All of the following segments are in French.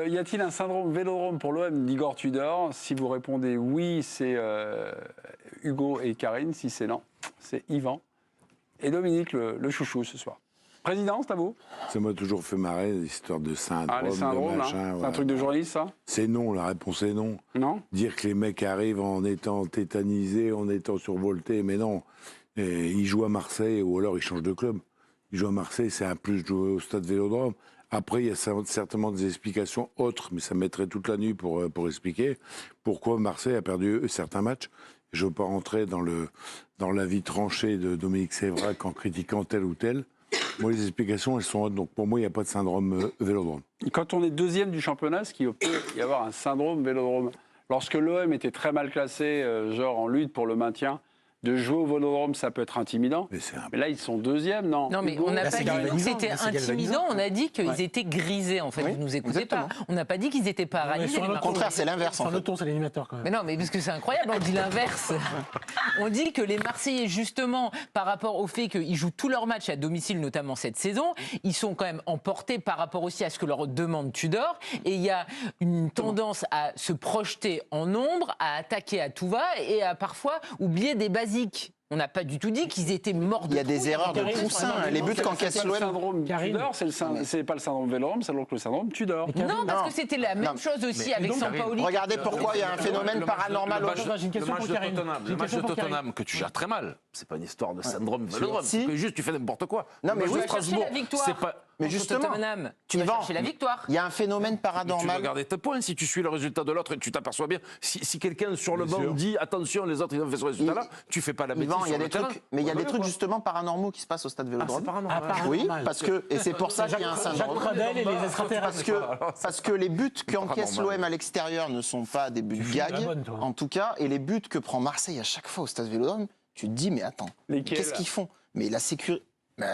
Y a-t-il un syndrome Vélodrome pour l'OM d'Igor Tudor? Si vous répondez oui, c'est Hugo et Karine. Si c'est non, c'est Yvan et Dominique, le chouchou ce soir. Président, c'est à vous. Ça m'a toujours fait marrer, l'histoire de syndrome, Les syndromes, de machin. c'est un truc de journaliste, ça? C'est non, la réponse est non. Non? Dire que les mecs arrivent en étant tétanisés, en étant survoltés, mais non. Et ils jouent à Marseille ou alors ils changent de club. Ils jouent à Marseille, c'est un plus de jouer au stade Vélodrome. Après, il y a certainement des explications autres, mais ça mettrait toute la nuit pour expliquer pourquoi Marseille a perdu certains matchs. Je ne veux pas rentrer dans l'avis tranché de Dominique Sévrac en critiquant tel ou tel. Moi, les explications, elles sont autres. Donc, pour moi, il n'y a pas de syndrome Vélodrome. Quand on est deuxième du championnat, est-ce qu'il peut y avoir un syndrome Vélodrome? Lorsque l'OM était très mal classé, genre en lutte pour le maintien, de jouer au Vélodrome, ça peut être intimidant. Mais là, ils sont deuxième, non? Non, mais on n'a pas dit que c'était intimidant, on a dit qu'ils étaient grisés, en fait. Vous ne nous écoutez pas. On n'a pas dit qu'ils étaient paralysés. Au contraire, c'est l'inverse. En fait. C'est l'animateur, quand même. Mais non, mais parce que c'est incroyable, on dit l'inverse. On dit que les Marseillais, justement, par rapport au fait qu'ils jouent tous leurs matchs à domicile, notamment cette saison, ils sont quand même emportés par rapport aussi à ce que leur demande Tudor. Et il y a une tendance à se projeter en nombre, à attaquer à tout va et à parfois oublier des basiques. On n'a pas du tout dit qu'ils étaient morts de Il y a des erreurs de poussin. Les buts qu'encaisse l'OM. Le syndrome Tudor, c'est pas le syndrome Vélodrome, c'est le syndrome Tudor. Non, parce que c'était la même chose aussi avec Sampaoli. Regardez pourquoi il y a un phénomène paranormal. Le match de Tottenham que tu gères très mal, c'est pas une histoire de syndrome Vélodrome, Si. c'est juste tu fais n'importe quoi. Non, mais Tu vas chercher la victoire. C'est pas... Mais justement, tu vas chercher la victoire. Il y a un phénomène Tu vas paranormal. regarder tes points si tu suis le résultat de l'autre et tu t'aperçois bien. Si quelqu'un sur le banc dit attention, les autres ils ont fait ce résultat-là, tu fais pas la bêtise. Il y a des trucs, mais il y a des trucs justement paranormaux qui se passent au stade Vélodrome. Oui, parce que et c'est pour ça qu'il y a un syndrome. Jacques Pradel et les extraterrestres. Parce que les buts qu'encaisse l'OM à l'extérieur ne sont pas des buts gag, en tout cas, et les buts que prend Marseille à chaque fois au stade Vélodrome, tu te dis mais attends, qu'est-ce qu'ils font? Mais la sécurité.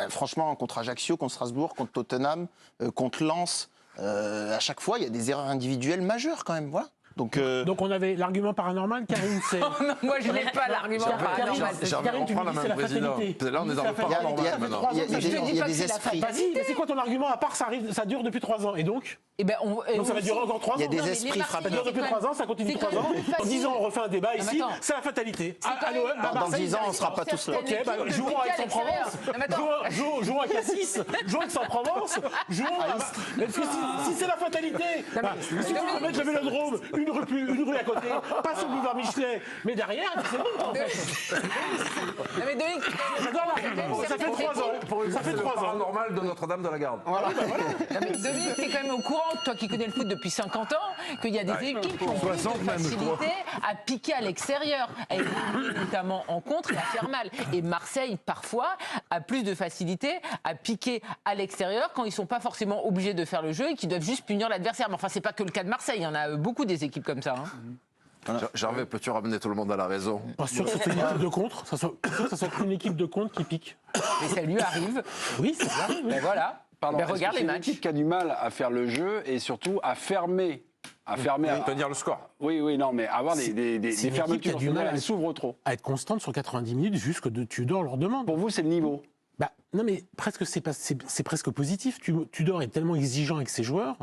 Franchement, contre Ajaccio, contre Strasbourg, contre Tottenham, contre Lens, à chaque fois, il y a des erreurs individuelles majeures quand même. Voilà. Donc on avait l'argument paranormal, Karine, c'est... Non, moi je n'ai pas l'argument paranormal. Karine, tu me dis c'est la fatalité. Là, on est dans le paranormal maintenant. il y a des esprits. Vas-y, mais c'est quoi ton argument? À part ça dure depuis 3 ans. Et donc donc ça va durer encore 3 ans. Il y a des esprits frappés. Ça dure depuis 3 ans, ça continue 3 ans. Dans 10 ans, on refait un débat ici. C'est la fatalité. Dans 10 ans, on ne sera pas tous là. Ok, jouons avec Aix-en-Provence. Jouons avec Cassis. Jouons avec Aix-en-Provence. Jouons avec... Si c'est la fatalité, si vous mettre le Vélodrome, une rue à côté, pas sur le boulevard Michelet, mais derrière, c'est bon, en fait. Non, mais Dominique, J'adore l'argument. Ça fait 3 ans. Ça fait 3 ans. Normal de Notre-Dame de la Garde. Dominique, t'es quand même au courant, toi qui connais le foot depuis 50 ans, qu'il y a des équipes qui ont plus de facilité à piquer à l'extérieur, à évoluer notamment en contre et à faire mal. Et Marseille, parfois, a plus de facilité à piquer à l'extérieur quand ils sont pas forcément obligés de faire le jeu et qu'ils doivent juste punir l'adversaire. Mais enfin, c'est pas que le cas de Marseille, il y en a beaucoup des équipes comme ça. Gervais, peux-tu ramener tout le monde à la raison? Pas sûr que ce soit une équipe de contre, ça soit une équipe de contre qui pique. Mais ça lui arrive. Oui, ça lui arrive. Ben voilà. Pardon, regarde les matchs. C'est une équipe qui a du mal à faire le jeu et surtout à fermer. À tenir le score. Oui, non, mais avoir des fermetures. Du mal, elle s'ouvre trop. À être constante sur 90 minutes jusque de Tudor leur demande. Pour vous, c'est le niveau? Non, mais presque c'est presque positif. Tudor est tellement exigeant avec ses joueurs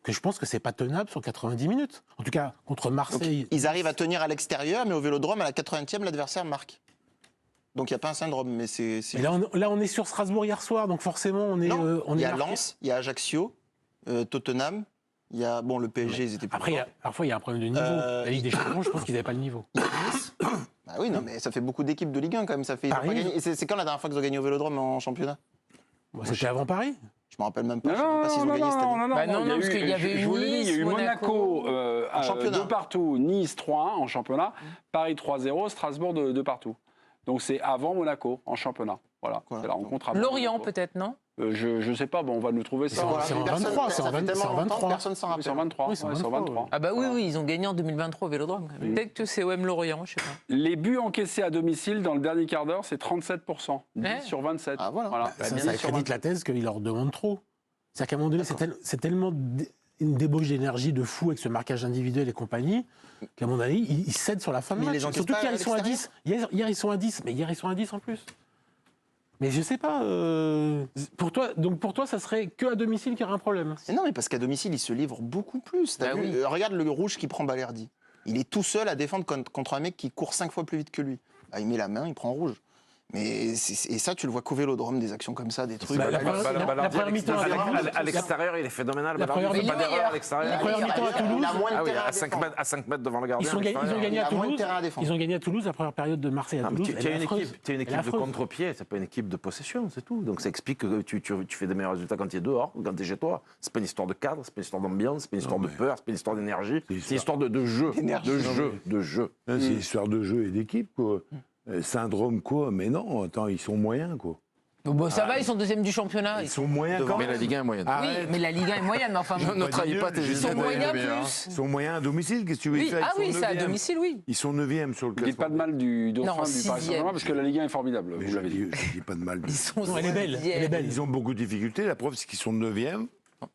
que je pense que c'est pas tenable sur 90 minutes. En tout cas, contre Marseille. Donc, ils arrivent à tenir à l'extérieur, mais au Vélodrome, à la 80e, l'adversaire marque. Donc il n'y a pas un syndrome, mais c'est... Mais là, on est sur Strasbourg hier soir, donc forcément, on est... il y a Lens, il y a Ajaccio, Tottenham, il y a... Bon, le PSG, ils étaient plus Après, parfois, il y a un problème de niveau. La Ligue des Champions, je pense qu'ils n'avaient pas le niveau. Il y a Nice. Bah oui, non, mais ça fait beaucoup d'équipes de Ligue 1 quand même. Ça fait... C'est quand la dernière fois qu'ils ont gagné au Vélodrome en championnat? C'était avant Paris. Je me rappelle même pas. Je sais même pas s'ils ont gagné cette année. Non, parce qu'il y avait eu Nice, il y a eu Monaco en championnat. 2 partout, Nice 3-1 en championnat, Paris 3-0, Strasbourg 2 partout. Donc c'est avant Monaco en championnat. Voilà, c'est la rencontre. Lorient peut-être, non? Je sais pas, bon, on va nous trouver ça. C'est en 23, c'est en 23. Personne s'en rappelle. C'est en 23. Oui, c'est en 23. Ah bah oui, ils ont gagné en 2023 au Vélodrome. Peut-être que c'est OM Lorient, je sais pas. Les buts encaissés à domicile dans le dernier quart d'heure, c'est 37%. 10 sur 27. Ah voilà. Ça accrédite la thèse qu'il leur demande trop. C'est-à-dire qu'à un moment donné, c'est tellement une débauche d'énergie de fou avec ce marquage individuel et compagnie, qu'à mon avis, ils cèdent sur la fin de match. Surtout qu'hier, ils sont à 10. Hier, ils sont à 10, mais hier, ils sont à 10 en plus. Mais je sais pas. Pour toi, ça serait que à domicile qu'il y aurait un problème. Mais non, mais parce qu'à domicile, il se livre beaucoup plus. T'as vu, regarde le rouge qui prend Balerdi. Il est tout seul à défendre contre un mec qui court 5 fois plus vite que lui. Bah, il met la main, il prend rouge. Et ça, tu le vois qu'au Vélodrome, des actions comme ça, des trucs. La première mi-temps à l'extérieur, il est phénoménal. La première il fait pas mi-temps, d'erreur à l'extérieur. La première mi-temps à Toulouse. À 5 mètres devant le gardien. Ils ont gagné à Toulouse. Ils ont gagné à Toulouse la première période de Marseille à Toulouse. Tu as une équipe de contre-pied, c'est pas une équipe de possession, c'est tout. Donc ça explique que tu fais des meilleurs résultats quand tu es dehors, quand tu es chez toi. C'est pas une histoire de cadre, c'est pas une histoire d'ambiance, c'est pas une histoire de peur, c'est pas une histoire d'énergie. C'est une histoire de jeu. De jeu. C'est une histoire de jeu et d'équipe, quoi. Syndrome quoi, mais non, attends, ils sont moyens quoi. Bon, ça va, ils sont deuxième du championnat. Ils sont moyens quand Mais même. la Ligue 1 est moyenne. Oui, mais la Ligue 1 est moyenne, mais enfin. Ne trahis pas tes Ils sont moyens plus. Ils sont moyens à domicile, qu'est-ce que tu veux Oui, faire? ah oui, c'est à domicile, oui. Ils sont 9e sur le classement. Dites pas de mal du Dauphin, Non, du Paris Saint-Germain, parce que la Ligue 1 est formidable, Mais vous l'avez dit. je dis pas de mal. Ils sont Non, elle est belle. Elle est belle. Ils ont beaucoup de difficultés. La preuve, c'est qu'ils sont 9e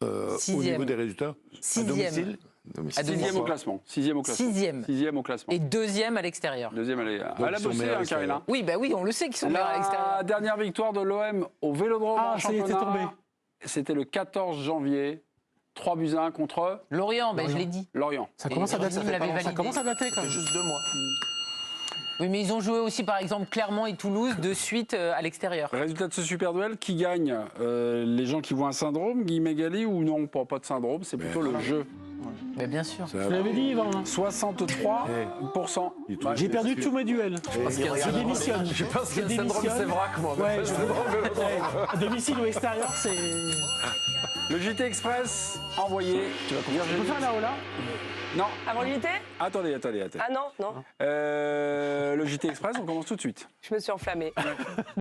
au Sixième. niveau des résultats. À Sixième. domicile. À Sixième au classement. Sixième au classement. Sixième au classement. Et deuxième à l'extérieur. Deuxième, elle Donc, a ils sont bossé, meilleurs à Karina. Oui, bah oui, on le sait qu'ils sont meilleurs à La l'extérieur. dernière victoire de l'OM au Vélodrome en ça y était championnat, tombé. c'était le 14 janvier. 3-1 contre Lorient, ben je l'ai dit. Lorient. Ça commence à dater. Vous l'avez Ça validé. commence à dater quand Ça fait même. juste 2 mois. Oui, mais ils ont joué aussi, par exemple, Clermont et Toulouse de suite à l'extérieur. Résultat de ce super duel, qui gagne les gens qui voient un syndrome, Guy Megali, ou non, pas de syndrome, c'est plutôt le jeu. Mais bien sûr. Je l'avais dit, Yvan. 63%. J'ai perdu tous mes duels. Je démissionne. Je pense qu'il y a un Je syndrome démissionne. Sévrac, moi. Ouais, à domicile ou extérieur, c'est. Le JT Express, envoyé. On peut faire là-haut là. Non, Avant l'unité attendez. Ah non, non, Le JT Express, on commence tout de suite. je me suis enflammée.